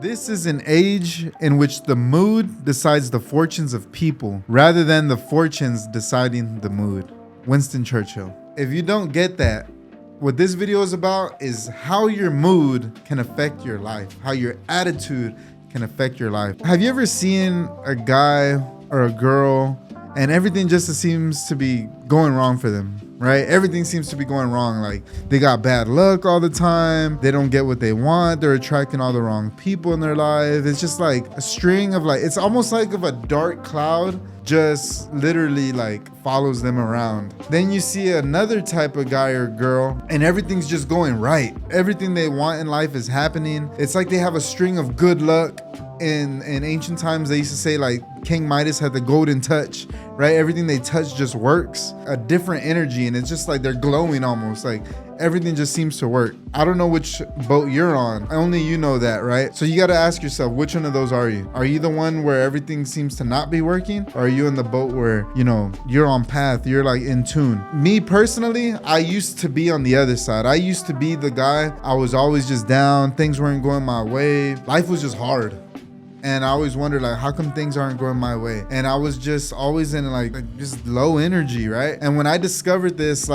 This is an age in which the mood decides the fortunes of people rather than the fortunes deciding the mood. Winston Churchill. If you don't get that, what this video is about is how your mood can affect your life, how your attitude can affect your life. Have you ever seen a guy or a girl and everything just seems to be going wrong for them? Right? Everything seems to be going wrong. Like they got bad luck all the time. They don't get what they want. They're attracting all the wrong people in their life. It's just like a string of it's almost like if a dark cloud just literally follows them around. Then you see another type of guy or girl and everything's just going right. Everything they want in life is happening. It's like they have a string of good luck. In ancient times, they used to say King Midas had the golden touch, right? Everything they touch just works. A different energy, and it's just like they're glowing almost. Everything just seems to work. I don't know which boat you're on. Only you know that, right? So you got to ask yourself, which one of those are you? Are you the one where everything seems to not be working? Or are you in the boat where, you're on path, you're in tune? Me personally, I used to be on the other side. I used to be the guy, I was always just down. Things weren't going my way. Life was just hard. And I always wondered, how come things aren't going my way? And I was just always in just low energy, right? And when I discovered this,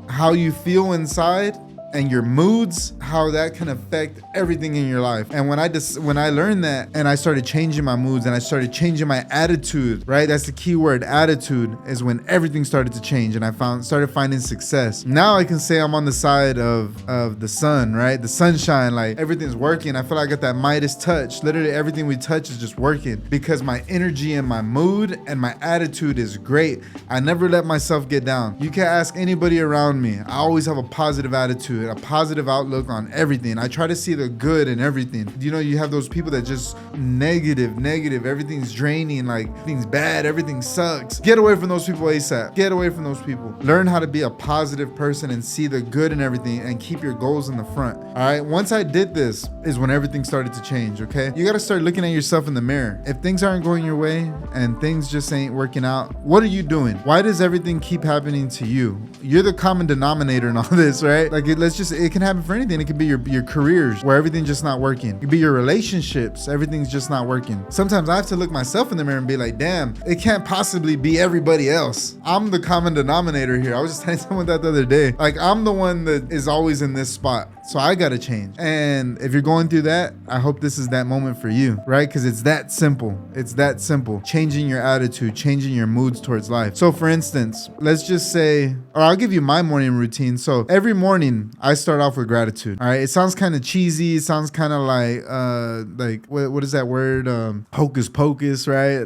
how you feel inside and your moods, how that can affect everything in your life. And when I learned that and I started changing my moods and I started changing my attitude, right? That's the key word. Attitude is when everything started to change and I started finding success. Now I can say I'm on the side of the sun, right? The sunshine, everything's working. I feel like I got that Midas touch. Literally everything we touch is just working because my energy and my mood and my attitude is great. I never let myself get down. You can ask anybody around me. I always have a positive attitude, a positive outlook on everything. I try to see the good in everything. You have those people that just negative, everything's draining, everything's bad, everything sucks. Get away from those people ASAP. Get away from those people. Learn how to be a positive person and see the good in everything and keep your goals in the front. All right. Once I did this is when everything started to change. Okay. You got to start looking at yourself in the mirror. If things aren't going your way and things just ain't working out, what are you doing? Why does everything keep happening to you? You're the common denominator in all this, right? It can happen for anything. It could be your careers where everything's just not working. It could be your relationships. Everything's just not working. Sometimes I have to look myself in the mirror and be like, damn, it can't possibly be everybody else. I'm the common denominator here. I was just telling someone that the other day. I'm the one that is always in this spot. So I got to change. And if you're going through that, I hope this is that moment for you, right? Because it's that simple. It's that simple. Changing your attitude, changing your moods towards life. So for instance, let's just say, or I'll give you my morning routine. So every morning I start off with gratitude. All right. It sounds kind of cheesy. It sounds kind of what is that word? Hocus pocus, right?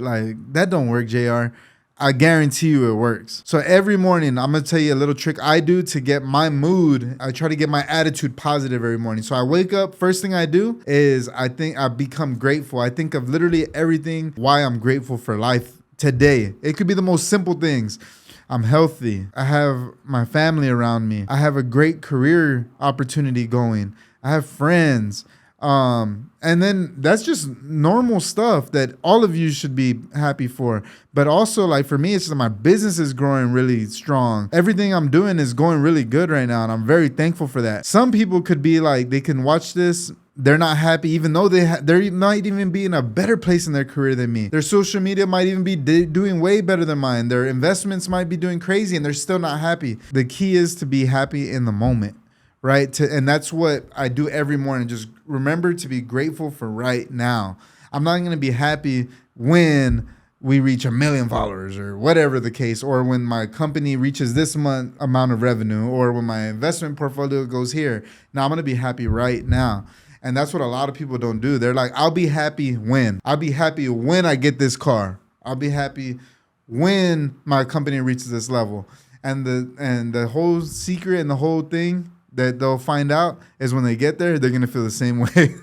That don't work, JR. I guarantee you it works. So every morning, I'm going to tell you a little trick I do to get my mood. I try to get my attitude positive every morning. So I wake up, first thing I do is I become grateful. I think of literally everything why I'm grateful for life today. It could be the most simple things. I'm healthy. I have my family around me. I have a great career opportunity going. I have friends. And then that's just normal stuff that all of you should be happy for. But also for me, it's just my business is growing really strong. Everything I'm doing is going really good right now. And I'm very thankful for that. Some people could be they can watch this. They're not happy, even though they might even be in a better place in their career than me. Their social media might even be doing way better than mine. Their investments might be doing crazy and they're still not happy. The key is to be happy in the moment. Right. And that's what I do every morning. Just remember to be grateful for right now. I'm not going to be happy when we reach 1 million followers or whatever the case, or when my company reaches this amount of revenue, or when my investment portfolio goes here. Now I'm going to be happy right now. And that's what a lot of people don't do. They're like, I'll be happy when. I'll be happy when I get this car. I'll be happy when my company reaches this level. And the whole secret and the whole thing that they'll find out is when they get there, they're going to feel the same way.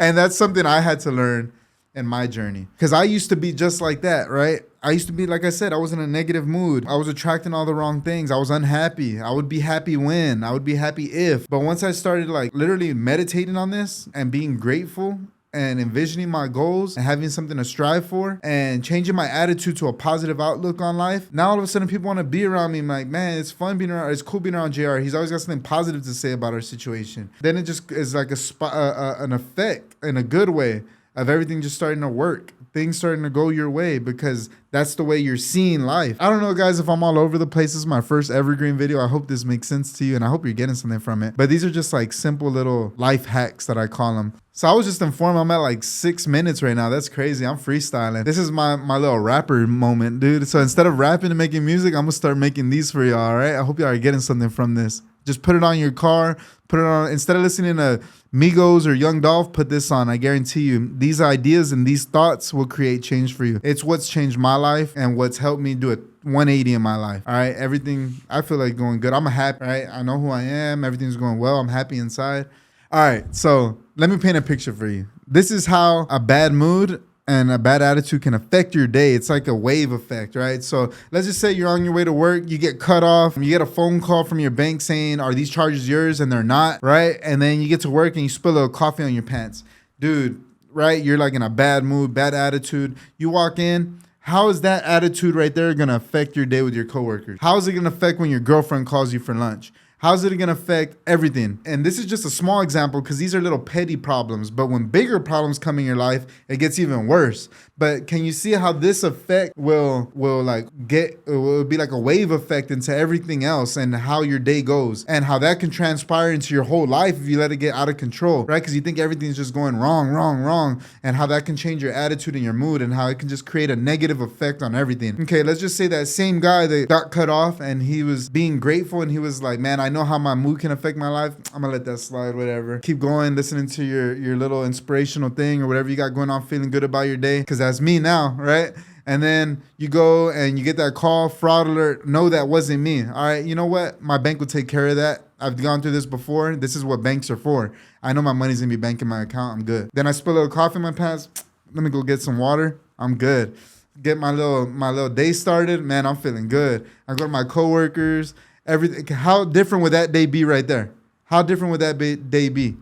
And that's something I had to learn in my journey. Because I used to be just like that, right? I used to be, like I said, I was in a negative mood. I was attracting all the wrong things. I was unhappy. I would be happy when. I would be happy if. But once I started literally meditating on this and being grateful and envisioning my goals and having something to strive for and changing my attitude to a positive outlook on life, now all of a sudden people want to be around me. I'm like, man, it's fun being around, it's cool being around JR. He's always got something positive to say about our situation. Then it just is like an effect in a good way of everything just starting to work. Things starting to go your way because that's the way you're seeing life. I don't know, guys, if I'm all over the place. This is my first evergreen video. I hope this makes sense to you and I hope you're getting something from it. But these are just like simple little life hacks that I call them. So I was just informed I'm at like 6 minutes right now. That's crazy. I'm freestyling. This is my little rapper moment, dude. So instead of rapping and making music, I'm gonna start making these for y'all, all right? I hope y'all are getting something from this. Just put it on your car, put it on, instead of listening to Migos or Young Dolph, put this on. I guarantee you, these ideas and these thoughts will create change for you. It's what's changed my life and what's helped me do a 180 in my life. All right, everything, I feel like going good. I'm happy, right? I know who I am. Everything's going well. I'm happy inside. All right, so let me paint a picture for you. This is how a bad mood and a bad attitude can affect your day. It's like a wave effect, right? So let's just say you're on your way to work, you get cut off, you get a phone call from your bank saying, are these charges yours? And they're not, right? And then you get to work and you spill a little coffee on your pants. Dude, right? You're like in a bad mood, bad attitude. You walk in, how is that attitude right there gonna affect your day with your coworkers? How is it gonna affect when your girlfriend calls you for lunch? How's it gonna affect everything? And this is just a small example because these are little petty problems, but when bigger problems come in your life, it gets even worse. But can you see how this effect will be like a wave effect into everything else and how your day goes and how that can transpire into your whole life if you let it get out of control, right? Because you think everything's just going wrong, and how that can change your attitude and your mood and how it can just create a negative effect on everything. Okay, let's just say that same guy that got cut off and he was being grateful and he was like, man, I know how my mood can affect my life. I'm gonna let that slide, whatever. Keep going, listening to your little inspirational thing or whatever you got going on, feeling good about your day. Because that's me now, right? And then you go and you get that call, fraud alert. No, that wasn't me. All right, you know what? My bank will take care of that. I've gone through this before. This is what banks are for. I know my money's gonna be banking my account. I'm good. Then I spill a little coffee in my pants. Let me go get some water. I'm good. Get my little day started. Man, I'm feeling good. I go to my coworkers. Everything. How different would that day be right there? How different would that day be?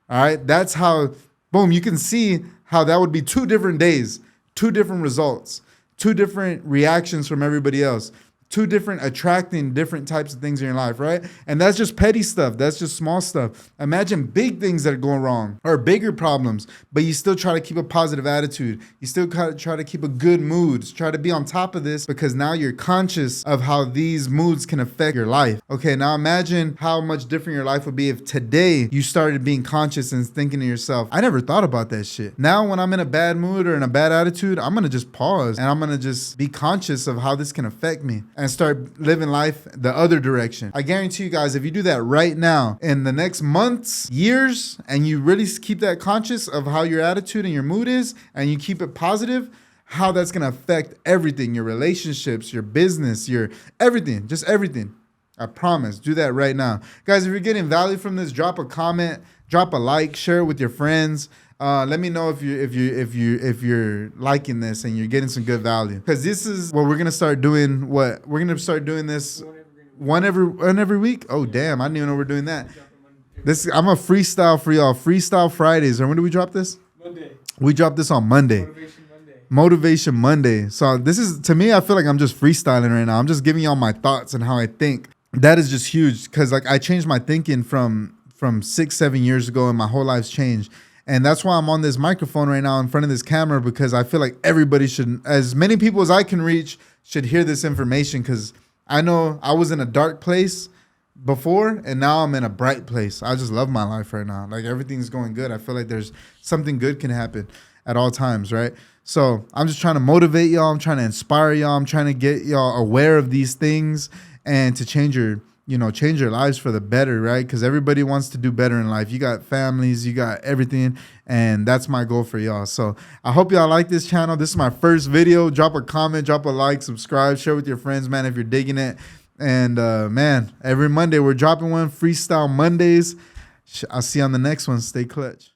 All right. That's how, boom, you can see how that would be 2 different days, 2 different results, 2 different reactions from everybody else, 2 different attracting different types of things in your life, right? And that's just petty stuff. That's just small stuff. Imagine big things that are going wrong or bigger problems, but you still try to keep a positive attitude. You still try to keep a good mood. Try to be on top of this because now you're conscious of how these moods can affect your life. Okay, now imagine how much different your life would be if today you started being conscious and thinking to yourself, I never thought about that shit. Now when I'm in a bad mood or in a bad attitude, I'm gonna just pause and I'm gonna just be conscious of how this can affect me and start living life the other direction. I guarantee you guys, if you do that right now in the next months, years, and you really keep that conscious of how your attitude and your mood is, and you keep it positive, how that's gonna affect everything, your relationships, your business, your everything, just everything. I promise. Do that right now. Guys, if you're getting value from this, drop a comment, drop a like, share it with your friends. Let me know if you're liking this and you're getting some good value. Because this is what we're gonna start doing. We're gonna start doing this one every week. Oh damn! I didn't even know we're doing that. I'm a freestyle for y'all. Freestyle Fridays. Or when do we drop this? Monday. We drop this on Monday. Motivation Monday. So this is, to me, I feel like I'm just freestyling right now. I'm just giving y'all my thoughts and how I think. That is just huge because like I changed my thinking from 6-7 years ago and my whole life's changed. And that's why I'm on this microphone right now in front of this camera, because I feel like everybody should, as many people as I can reach, should hear this information, because I know I was in a dark place before and now I'm in a bright place. I just love my life right now. Like everything's going good. I feel like there's something good can happen at all times, right? So I'm just trying to motivate y'all. I'm trying to inspire y'all. I'm trying to get y'all aware of these things and to change your lives for the better, right? Because everybody wants to do better in life. You got families, you got everything, and that's my goal for y'all. So I hope y'all like this channel. This is my first video. Drop a comment, drop a like, subscribe, share with your friends, man, if you're digging it. And man, every Monday we're dropping one, Freestyle Mondays. I'll see you on the next one. Stay clutch.